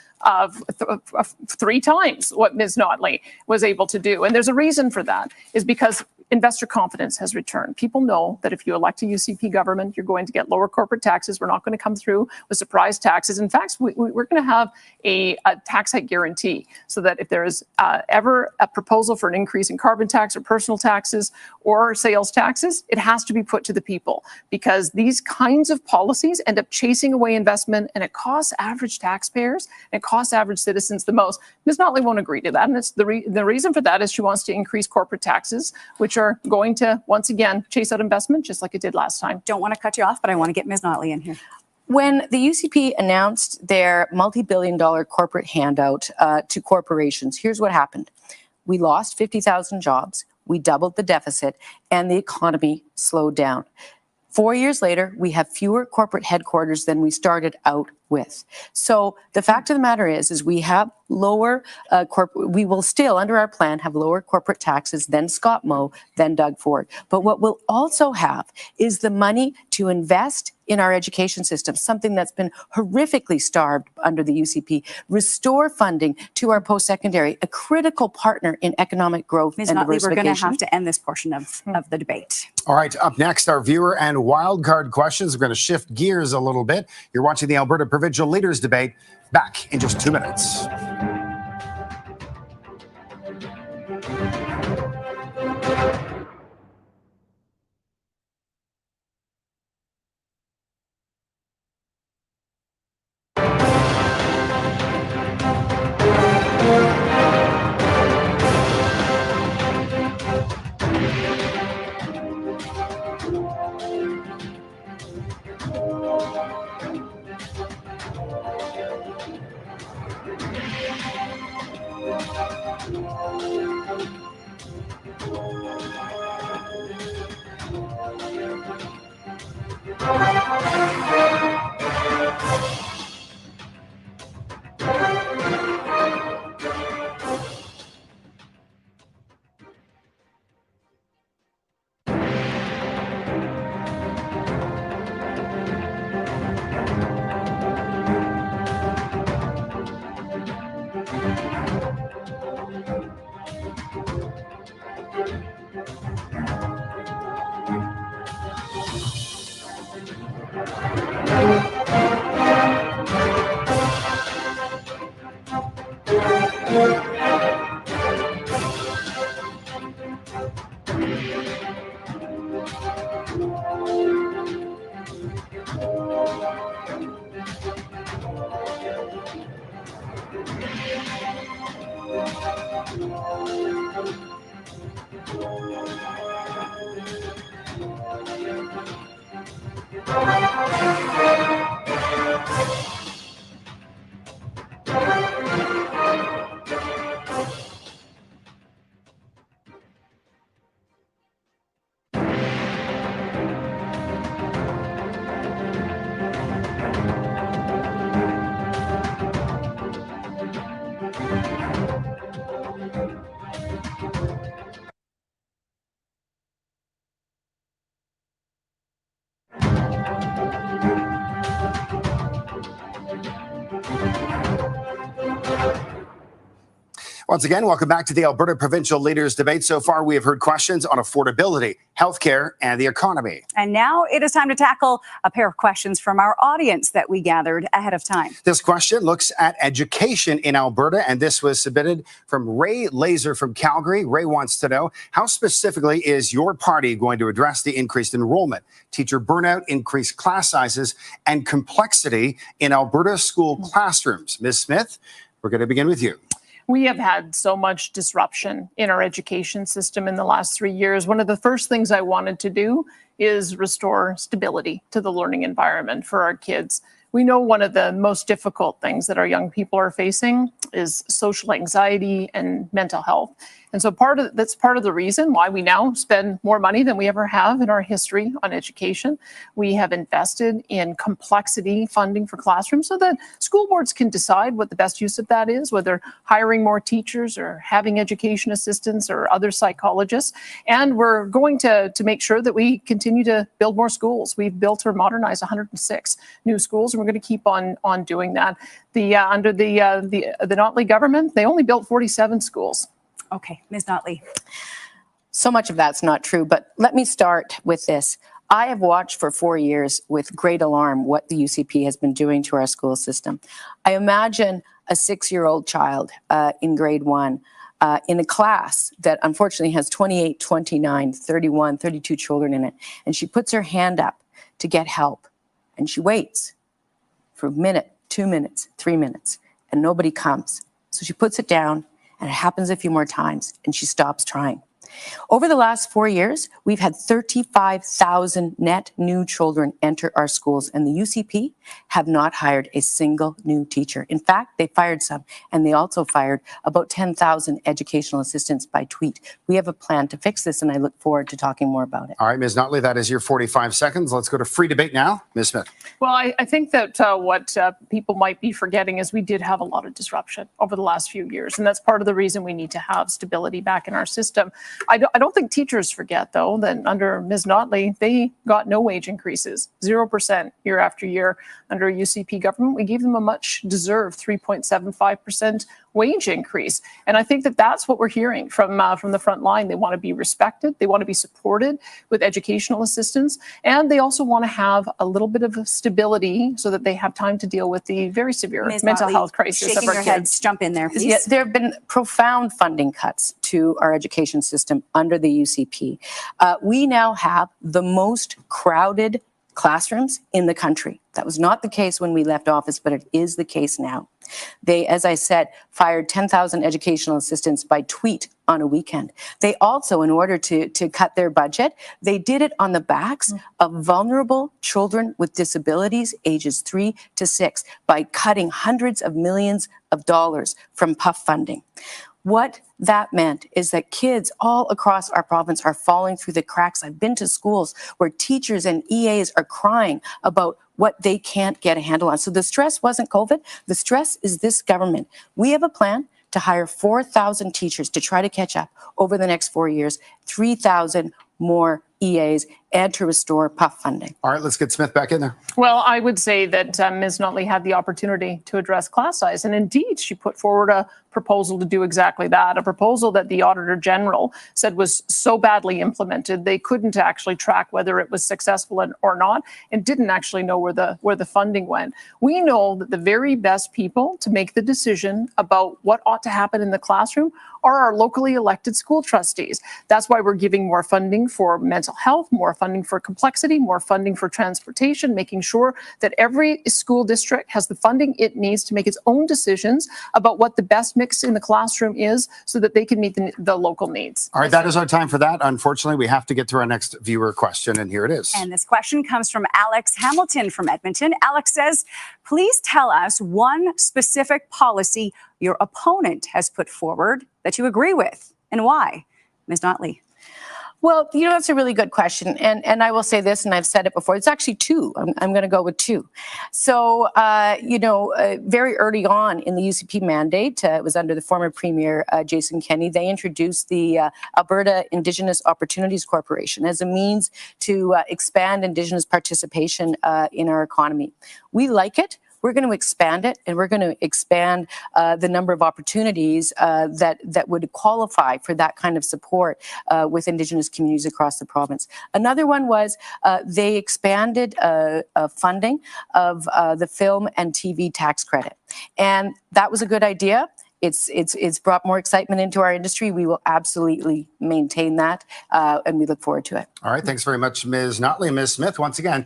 three times what Ms. Notley was able to do. And there's a reason for that, is because investor confidence has returned. People know that if you elect a UCP government, you're going to get lower corporate taxes. We're not going to come through with surprise taxes. In fact, we're going to have a tax hike guarantee so that if there is ever a proposal for an increase in carbon tax or personal taxes or sales taxes, it has to be put to the people, because these kinds of policies end up chasing away investment, and it costs average taxpayers and it costs average citizens the most. Ms. Notley won't agree to that, and it's the reason for that is she wants to increase corporate taxes, which are going to, once again, chase out investment just like it did last time. Don't want to cut you off, but I want to get Ms. Notley in here. When the UCP announced their multi-billion-dollar corporate handout to corporations, here's what happened. We lost 50,000 jobs, we doubled the deficit, and the economy slowed down. 4 years later, we have fewer corporate headquarters than we started out with. So the fact of the matter is we have lower we will still, under our plan, have lower corporate taxes than Scott Moe, than Doug Ford. But what we'll also have is the money to invest in our education system, something that's been horrifically starved under the UCP, restore funding to our post-secondary, a critical partner in economic growth Ms. and Notley, we're diversification. going to have to end this portion of the debate. All right, up next, our viewer and wildcard questions. We're going to shift gears a little bit. You're watching the Alberta Provincial Leaders Debate. Back in just 2 minutes. Once again, welcome back to the Alberta Provincial Leaders Debate. So far, we have heard questions on affordability, healthcare, and the economy. And now it is time to tackle a pair of questions from our audience that we gathered ahead of time. This question looks at education in Alberta, and this was submitted from Ray Laser from Calgary. Ray wants to know, how specifically is your party going to address the increased enrollment, teacher burnout, increased class sizes, and complexity in Alberta school classrooms? Ms. Smith, we're going to begin with you. We have had so much disruption in our education system in the last 3 years. One of the first things I wanted to do is restore stability to the learning environment for our kids. We know one of the most difficult things that our young people are facing is social anxiety and mental health. And so that's part of the reason why we now spend more money than we ever have in our history on education. We have invested in complexity funding for classrooms so that school boards can decide what the best use of that is, whether hiring more teachers or having education assistants or other psychologists. And we're going to make sure that we continue to build more schools. We've built or modernized 106 new schools, and we're going to keep on doing that. Under the Notley government, they only built 47 schools. Okay, Ms. Notley. So much of that's not true, but let me start with this. I have watched for 4 years with great alarm what the UCP has been doing to our school system. I imagine a 6-year-old child in grade 1 in a class that unfortunately has 28, 29, 31, 32 children in it, and she puts her hand up to get help, and she waits for a minute, 2 minutes, 3 minutes, and nobody comes. So she puts it down, and it happens a few more times, and she stops trying. Over the last 4 years, we've had 35,000 net new children enter our schools, and the UCP have not hired a single new teacher. In fact, they fired some, and they also fired about 10,000 educational assistants by tweet. We have a plan to fix this, and I look forward to talking more about it. All right, Ms. Notley, that is your 45 seconds. Let's go to free debate now. Ms. Smith. Well, I think that what people might be forgetting is we did have a lot of disruption over the last few years, and that's part of the reason we need to have stability back in our system. I don't think teachers forget, though, that under Ms. Notley, they got no wage increases, 0% year after year. Under a UCP government, we gave them a much-deserved 3.75% wage increase. And I think that that's what we're hearing from the front line. They want to be respected. They want to be supported with educational assistance. And they also want to have a little bit of stability so that they have time to deal with the very severe mental health crisis of our kids. Heads, jump in there, please. Yeah, there have been profound funding cuts to our education system under the UCP. We now have the most crowded classrooms in the country. That was not the case when we left office, but it is the case now. They, as I said, fired 10,000 educational assistants by tweet on a weekend. They also, in order to cut their budget, they did it on the backs of vulnerable children with disabilities ages 3 to 6 by cutting hundreds of millions of dollars from PUF funding. What that meant is that kids all across our province are falling through the cracks. I've been to schools where teachers and EAs are crying about what they can't get a handle on. So the stress wasn't COVID. The stress is this government. We have a plan to hire 4,000 teachers to try to catch up over the next 4 years, 3,000 more EAs, and to restore PUF funding. All right, let's get Smith back in there. Well, I would say that Ms. Notley had the opportunity to address class size. And indeed, she put forward a proposal to do exactly that, a proposal that the Auditor General said was so badly implemented, they couldn't actually track whether it was successful or not, and didn't actually know where the funding went. We know that the very best people to make the decision about what ought to happen in the classroom are our locally elected school trustees. That's why we're giving more funding for mental health, more funding for complexity, more funding for transportation, making sure that every school district has the funding it needs to make its own decisions about what the best mix in the classroom is so that they can meet the local needs. All right, that is our time for that. Unfortunately, we have to get to our next viewer question, and here it is. And this question comes from Alex Hamilton from Edmonton. Alex says, please tell us one specific policy your opponent has put forward that you agree with and why. Ms. Notley. Well, that's a really good question. And I will say this, and I've said it before, it's actually two. I'm going to go with two. So, very early on in the UCP mandate, it was under the former Premier Jason Kenney, they introduced the Alberta Indigenous Opportunities Corporation as a means to expand Indigenous participation in our economy. We like it. We're going to expand it, and we're going to expand the number of opportunities that would qualify for that kind of support with Indigenous communities across the province. Another one was they expanded funding of the film and TV tax credit, and that was a good idea. It's brought more excitement into our industry. We will absolutely maintain that, and we look forward to it. All right, thanks very much, Ms. Notley and Ms. Smith. Once again,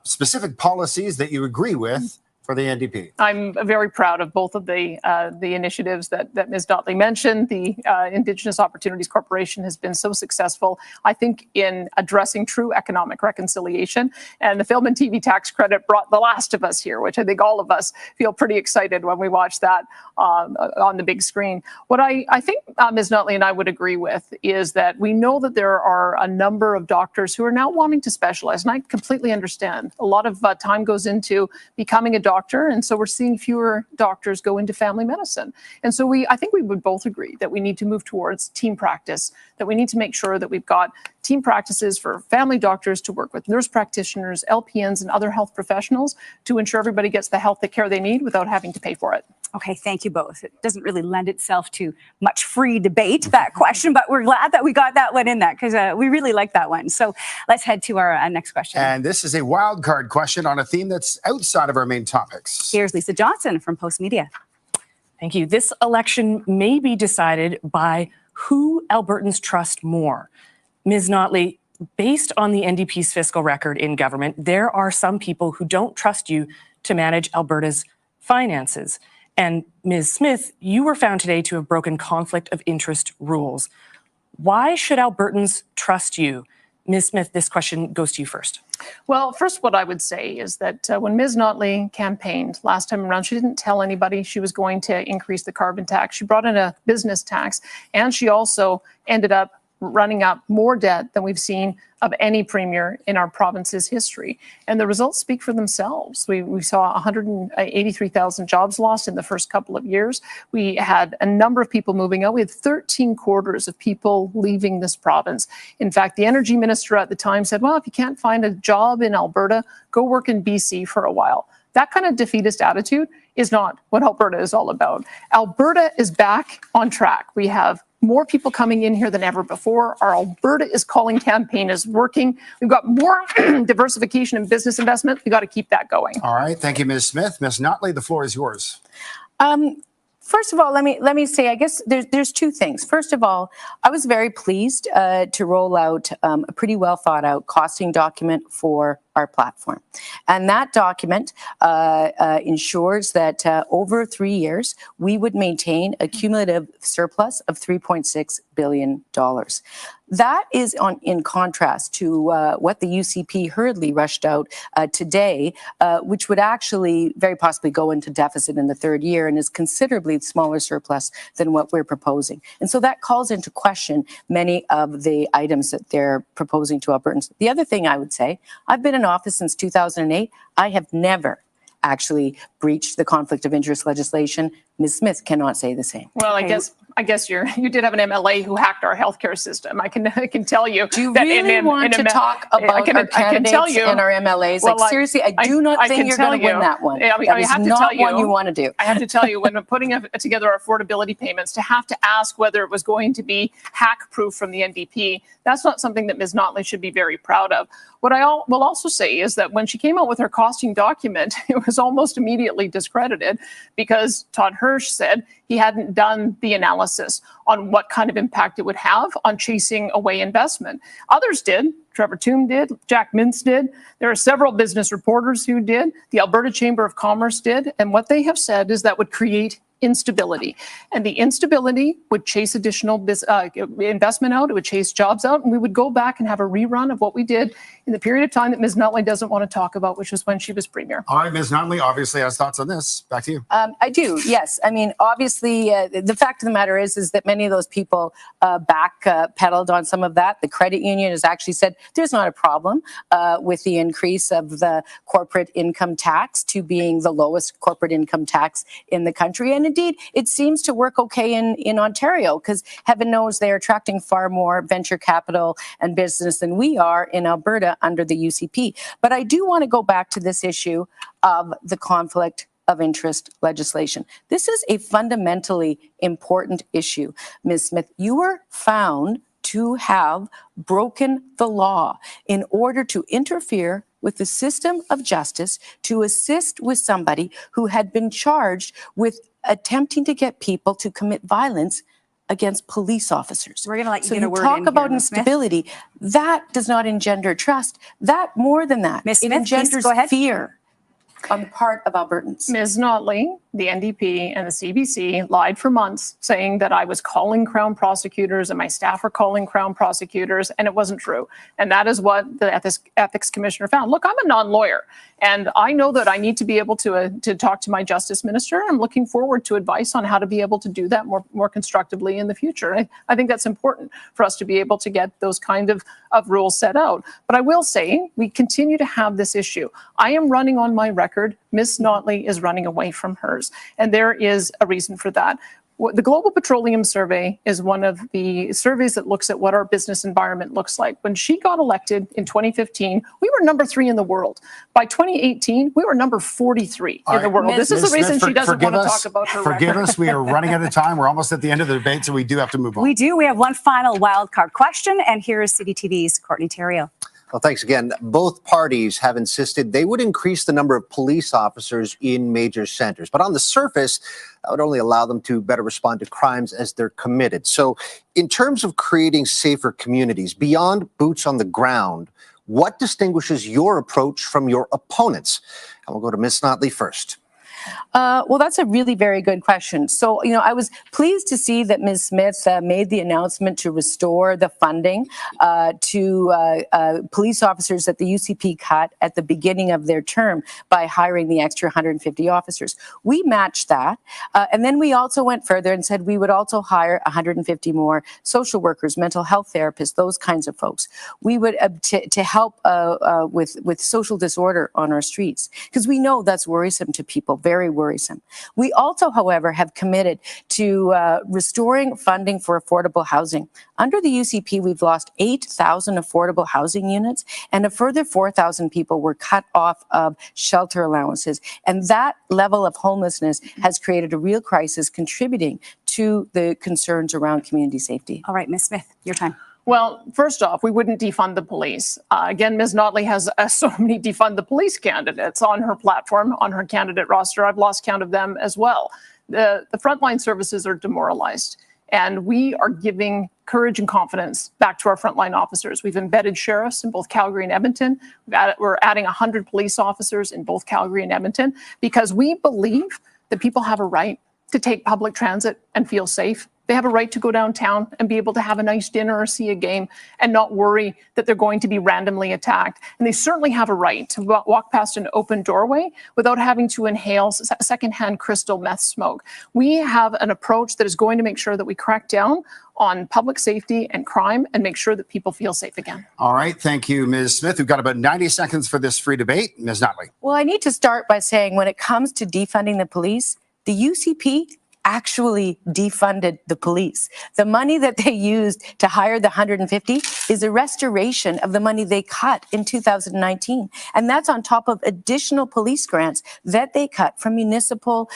specific policies that you agree with for the NDP. I'm very proud of both of the initiatives that Ms. Notley mentioned. The Indigenous Opportunities Corporation has been so successful, I think, in addressing true economic reconciliation. And the film and TV tax credit brought The Last of Us here, which I think all of us feel pretty excited when we watch that on the big screen. What I think Ms. Notley and I would agree with is that we know that there are a number of doctors who are now wanting to specialize, and I completely understand. A lot of time goes into becoming a doctor, and so we're seeing fewer doctors go into family medicine. And so I think we would both agree that we need to move towards team practice, that we need to make sure that we've got team practices for family doctors to work with nurse practitioners, LPNs, and other health professionals to ensure everybody gets the health care they need without having to pay for it. Okay, thank you both. It doesn't really lend itself to much free debate, that question, but we're glad that we got that one in that because we really like that one. So let's head to our next question. And this is a wild card question on a theme that's outside of our main topics. Here's Lisa Johnson from Post Media. Thank you. This election may be decided by who Albertans trust more. Ms. Notley, based on the NDP's fiscal record in government, there are some people who don't trust you to manage Alberta's finances. And Ms. Smith, you were found today to have broken conflict of interest rules. Why should Albertans trust you? Ms. Smith, this question goes to you first. Well, first, what I would say is that when Ms. Notley campaigned last time around, she didn't tell anybody she was going to increase the carbon tax. She brought in a business tax, and she also ended up running up more debt than we've seen of any premier in our province's history. And the results speak for themselves. We saw 183,000 jobs lost in the first couple of years. We had a number of people moving out. We had 13 quarters of people leaving this province. In fact, the energy minister at the time said, well, if you can't find a job in Alberta, go work in BC for a while. That kind of defeatist attitude is not what Alberta is all about. Alberta is back on track. We have more people coming in here than ever before. Our Alberta is Calling campaign is working. We've got more diversification and business investment. We got to keep that going. All right. Thank you, Ms. Smith. Ms. Notley, the floor is yours. First of all, let me say, I guess there's two things. First of all, I was very pleased to roll out a pretty well thought out costing document for our platform. And that document ensures that over 3 years, we would maintain a cumulative surplus of $3.6 billion. That is in contrast to what the UCP hurriedly rushed out today, which would actually very possibly go into deficit in the third year and is considerably smaller surplus than what we're proposing. And so that calls into question many of the items that they're proposing to Albertans. The other thing I would say, I've been in office since 2008. I have never actually breached the conflict of interest legislation. Ms. Smith cannot say the same. Well, I guess you did have an MLA who hacked our healthcare system. I can tell you. Do you really want to talk about our candidates and our MLAs? Well, like seriously, I do not think you're going to win that one. That is not one you want to do. I have to tell you, when we're putting together our affordability payments, to have to ask whether it was going to be hack-proof from the NDP, that's not something that Ms. Notley should be very proud of. What I will also say is that when she came out with her costing document, it was almost immediately discredited because Todd Hirsch said he hadn't done the analysis on what kind of impact it would have on chasing away investment. Others did. Trevor Toome did. Jack Mintz did. There are several business reporters who did. The Alberta Chamber of Commerce did. And what they have said is that would create instability. And the instability would chase additional investment out. It would chase jobs out. And we would go back and have a rerun of what we did in the period of time that Ms. Notley doesn't want to talk about, which was when she was premier. All right, Ms. Notley obviously has thoughts on this. Back to you. I do, yes. I mean, obviously, the fact of the matter is that many of those people backpedaled on some of that. The credit union has actually said there's not a problem with the increase of the corporate income tax to being the lowest corporate income tax in the country. And indeed, it seems to work okay in Ontario, because heaven knows they're attracting far more venture capital and business than we are in Alberta under the UCP. But I do want to go back to this issue of the conflict of interest legislation. This is a fundamentally important issue. Ms. Smith, you were found to have broken the law in order to interfere with the system of justice to assist with somebody who had been charged with attempting to get people to commit violence against police officers. We're going to let you so get a word in talk here, about Ms. Smith. instability. That does not engender trust. That more than that, Ms. it Smith, please engenders go ahead. fear on the part of Albertans. Ms. Notley, the NDP, and the CBC lied for months, saying that I was calling Crown prosecutors and my staff were calling Crown prosecutors, and it wasn't true. And that is what the ethics commissioner found. Look, I'm a non-lawyer, and I know that I need to be able to talk to my justice minister. I'm looking forward to advice on how to be able to do that more constructively in the future. I think that's important for us to be able to get those kind of rules set out. But I will say, we continue to have this issue. I am running on my record. Ms. Notley is running away from hers. And there is a reason for that. The Global Petroleum Survey is one of the surveys that looks at what our business environment looks like. When she got elected in 2015, we were number 3 in the world. By 2018, we were number 43 in the world. This is the reason she doesn't want to talk about her record. Forgive us. We are running out of time. We're almost at the end of the debate, so we do have to move on. We do. We have one final wild card question, and here is CTV's Courtney Theriault. Well, thanks again. Both parties have insisted they would increase the number of police officers in major centers. But on the surface, that would only allow them to better respond to crimes as they're committed. So in terms of creating safer communities, beyond boots on the ground, what distinguishes your approach from your opponents? And we'll go to Ms. Notley first. Well, that's a really very good question. So, I was pleased to see that Ms. Smith made the announcement to restore the funding to police officers that the UCP cut at the beginning of their term by hiring the extra 150 officers. We matched that. And then we also went further and said we would also hire 150 more social workers, mental health therapists, those kinds of folks. We would to help with social disorder on our streets, because we know that's worrisome to people, very worrisome. We also, however, have committed to restoring funding for affordable housing. Under the UCP, we've lost 8,000 affordable housing units, and a further 4,000 people were cut off of shelter allowances. And that level of homelessness has created a real crisis, contributing to the concerns around community safety. All right, Ms. Smith, your time. Well, first off, we wouldn't defund the police. Again, Ms. Notley has so many defund the police candidates on her platform, on her candidate roster. I've lost count of them as well. The frontline services are demoralized, and we are giving courage and confidence back to our frontline officers. We've embedded sheriffs in both Calgary and Edmonton. We're adding 100 police officers in both Calgary and Edmonton, because we believe that people have a right to take public transit and feel safe. They have a right to go downtown and be able to have a nice dinner or see a game and not worry that they're going to be randomly attacked. And they certainly have a right to walk past an open doorway without having to inhale secondhand crystal meth smoke. We have an approach that is going to make sure that we crack down on public safety and crime and make sure that people feel safe again. All right. Thank you, Ms. Smith. We've got about 90 seconds for this free debate. Ms. Notley. Well, I need to start by saying when it comes to defunding the police, the UCP actually defunded the police. The money that they used to hire the 150 is a restoration of the money they cut in 2019. And that's on top of additional police grants that they cut from municipal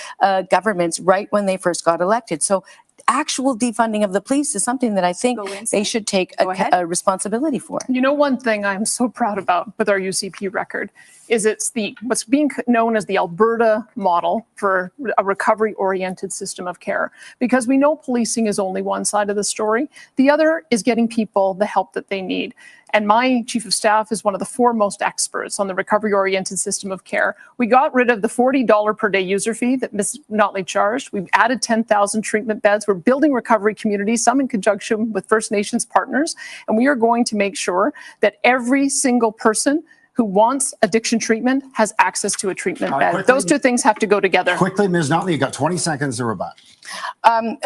governments right when they first got elected. So actual defunding of the police is something that I think they should take a responsibility for. You know, one thing I'm so proud about with our UCP record is it's what's being known as the Alberta model for a recovery-oriented system of care. Because we know policing is only one side of the story. The other is getting people the help that they need. And my chief of staff is one of the foremost experts on the recovery-oriented system of care. We got rid of the $40 per day user fee that Ms. Notley charged. We've added 10,000 treatment beds. We're building recovery communities, some in conjunction with First Nations partners. And we are going to make sure that every single person who wants addiction treatment has access to a treatment bed. Quickly, those two things have to go together. Quickly, Ms. Notley, you got 20 seconds to rebut.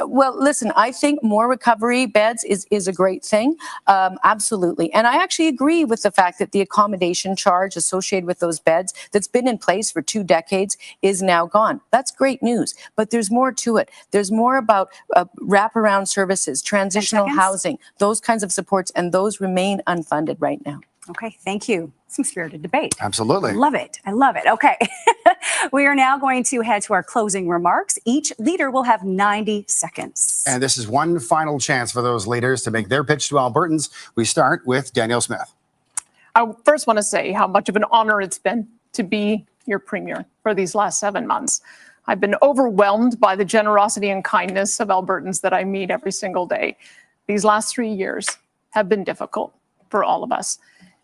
Well, listen, I think more recovery beds is a great thing. Absolutely. And I actually agree with the fact that the accommodation charge associated with those beds that's been in place for 2 decades is now gone. That's great news. But there's more to it. There's more about wraparound services, transitional housing, those kinds of supports, and those remain unfunded right now. Okay, thank you. Some spirited debate. Absolutely. I love it. I love it. Okay. We are now going to head to our closing remarks. Each leader will have 90 seconds. And this is one final chance for those leaders to make their pitch to Albertans. We start with Danielle Smith. I first want to say how much of an honor it's been to be your premier for these last 7 months. I've been overwhelmed by the generosity and kindness of Albertans that I meet every single day. These last 3 years have been difficult for all of us.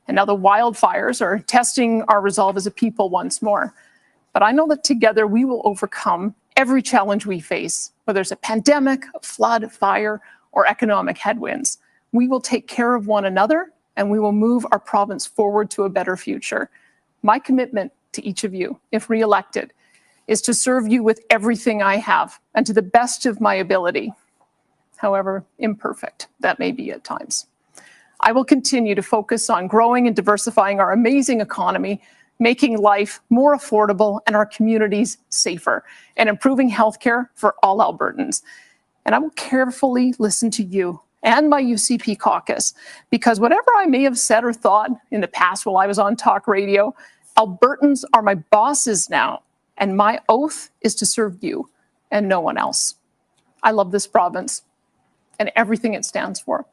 And now the wildfires are testing our resolve as a people once more. But I know that together we will overcome every challenge we face, whether it's a pandemic, a flood, fire, or economic headwinds. We will take care of one another, and we will move our province forward to a better future. My commitment to each of you, if re-elected, is to serve you with everything I have and to the best of my ability, however imperfect that may be at times. I will continue to focus on growing and diversifying our amazing economy, making life more affordable and our communities safer, and improving healthcare for all Albertans. And I will carefully listen to you and my UCP caucus, because whatever I may have said or thought in the past while I was on talk radio, Albertans are my bosses now, and my oath is to serve you and no one else. I love this province and everything it stands for.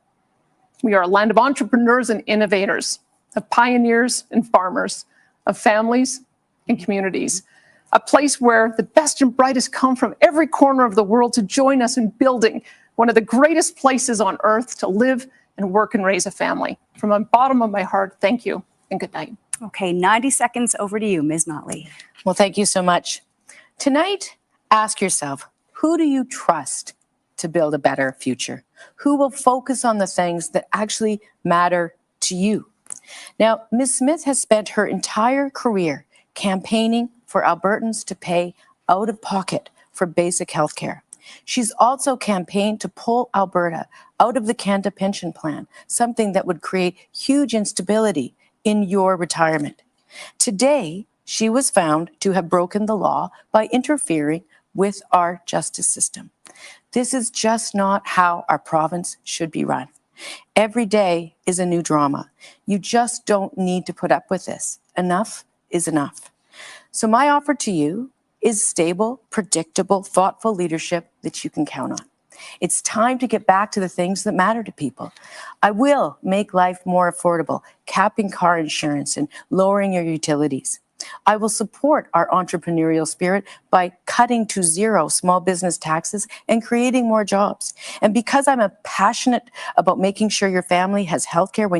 We are a land of entrepreneurs and innovators, of pioneers and farmers, of families and communities, a place where the best and brightest come from every corner of the world to join us in building one of the greatest places on earth to live and work and raise a family. From the bottom of my heart, thank you and good night. Okay, 90 seconds over to you, Ms. Notley. Well, thank you so much. Tonight, ask yourself, who do you trust to build a better future? Who will focus on the things that actually matter to you? Now, Ms. Smith has spent her entire career campaigning for Albertans to pay out of pocket for basic health care. She's also campaigned to pull Alberta out of the Canada Pension Plan, something that would create huge instability in your retirement. Today, she was found to have broken the law by interfering with our justice system. This is just not how our province should be run. Every day is a new drama. You just don't need to put up with this. Enough is enough. So my offer to you is stable, predictable, thoughtful leadership that you can count on. It's time to get back to the things that matter to people. I will make life more affordable, capping car insurance and lowering your utilities. I will support our entrepreneurial spirit by cutting to zero small business taxes and creating more jobs. And because I'm passionate about making sure your family has healthcare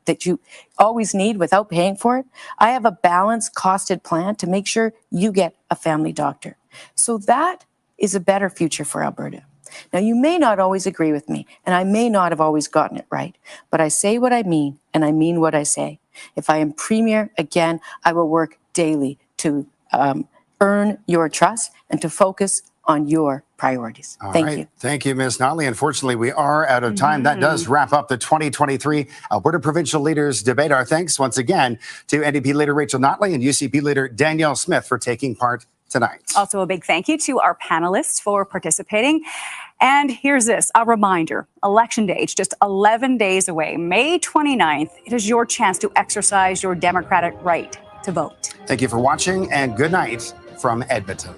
that you always need without paying for it, I have a balanced, costed plan to make sure you get a family doctor. So that is a better future for Alberta. Now, you may not always agree with me, and I may not have always gotten it right, but I say what I mean, and I mean what I say. If I am Premier again, I will work daily to earn your trust and to focus on your priorities. Thank you. Thank you, Ms. Notley. Unfortunately, we are out of time. That does wrap up the 2023 Alberta Provincial Leaders Debate. Our thanks once again to NDP Leader Rachel Notley and UCP Leader Danielle Smith for taking part tonight. Also, a big thank you to our panelists for participating. And here's this, a reminder, Election Day is just 11 days away. May 29th, it is your chance to exercise your democratic right to vote. Thank you for watching, and good night from Edmonton.